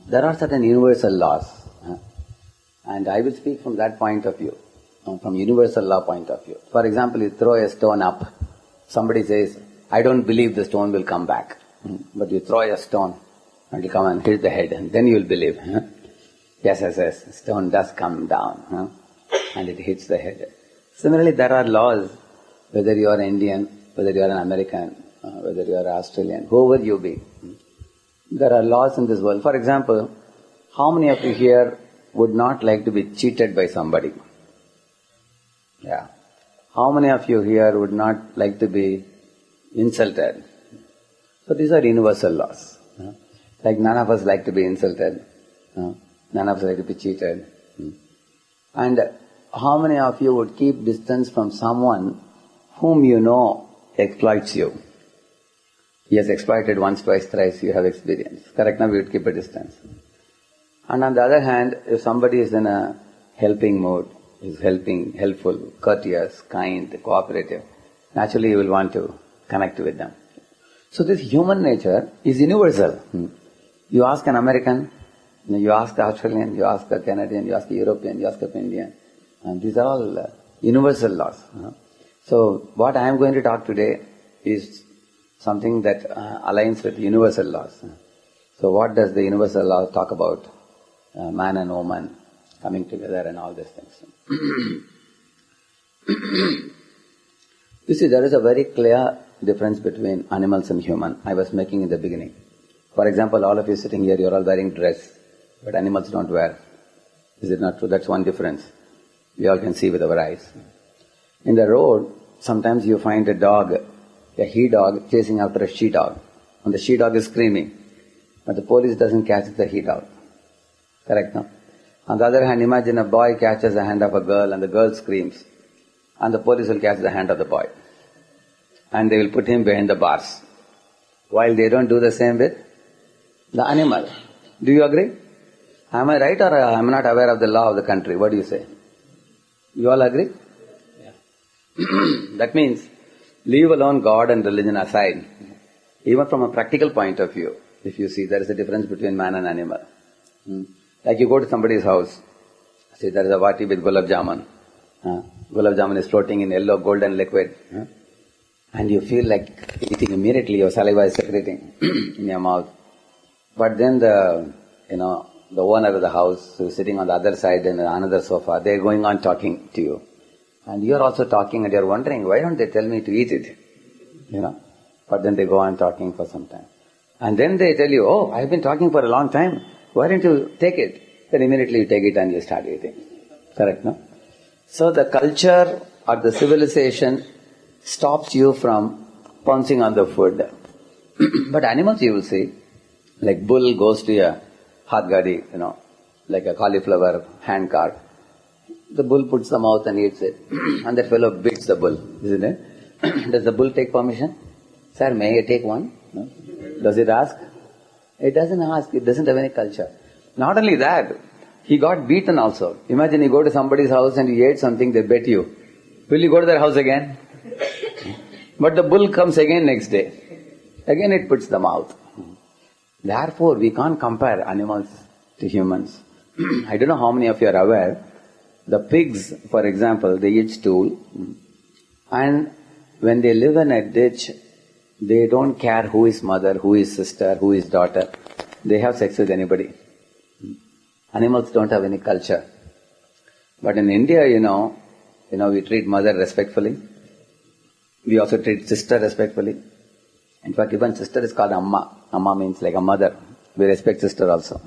There are certain universal laws. And I will speak from that point of view, from universal law point of view. For example, you throw a stone up. Somebody says, I don't believe the stone will come back. But you throw a stone and it will come and hit the head, and then you will believe. Yes, stone does come down, and it hits the head. Similarly, there are laws, whether you are Indian, whether you are an American, whether you are Australian, whoever you be. There are laws in this world. For example, how many of you here would not like to be cheated by somebody? Yeah. How many of you here would not like to be insulted? So these are universal laws. Like none of us like to be insulted. None of us like to be cheated. And how many of you would keep distance from someone whom you know exploits you? He has exploited once, twice, thrice, you have experience. Correct? Now we would keep a distance. And on the other hand, if somebody is in a helping mood, is helping, helpful, courteous, kind, cooperative, naturally you will want to connect with them. So this human nature is universal. You ask an American, you ask the Australian, you ask a Canadian, you ask a European, you ask an Indian. And these are all universal laws. So what I am going to talk today is something that aligns with universal laws. So what does the universal law talk about? Man and woman coming together and all these things. You see, there is a very clear difference between animals and human. I was making in the beginning. For example, all of you sitting here, you are all wearing dress, but animals don't wear. Is it not true? That's one difference. We all can see with our eyes. In the road, sometimes you find a dog, a he-dog chasing after a she-dog. And the she-dog is screaming. But the police doesn't catch the he-dog. Correct, no? On the other hand, imagine a boy catches the hand of a girl and the girl screams. And the police will catch the hand of the boy. And they will put him behind the bars. While they don't do the same with the animal. Do you agree? Am I right, or I am not aware of the law of the country? What do you say? You all agree? Yeah. That means, leave alone God and religion aside. Even from a practical point of view, if you see there is a difference between man and animal. Like you go to somebody's house, see there is a vati with gulab jamun. Gulab jamun is floating in yellow golden liquid. And you feel like eating immediately, your saliva is secreting in your mouth. But then the owner of the house who is sitting on the other side in another sofa, they are going on talking to you. And you are also talking and you are wondering, why don't they tell me to eat it? But then they go on talking for some time. And then they tell you, oh, I have been talking for a long time. Why don't you take it? Then immediately you take it and you start eating. Correct, no? So the culture or the civilization stops you from pouncing on the food. But animals you will see, like bull goes to a hath gadi, like a cauliflower hand cart. The bull puts the mouth and eats it. And that fellow beats the bull, isn't it? Does the bull take permission? Sir, may I take one? No? Does it ask? It doesn't ask, it doesn't have any culture. Not only that, he got beaten also. Imagine you go to somebody's house and you ate something, they bet you. Will you go to their house again? But the bull comes again next day. Again it puts the mouth. Therefore, we can't compare animals to humans. I don't know how many of you are aware. The pigs, for example, they eat stool. And when they live in a ditch, they don't care who is mother, who is sister, who is daughter. They have sex with anybody. Animals don't have any culture. But in India, we treat mother respectfully. We also treat sister respectfully. In fact, even sister is called Amma. Amma means like a mother. We respect sister also.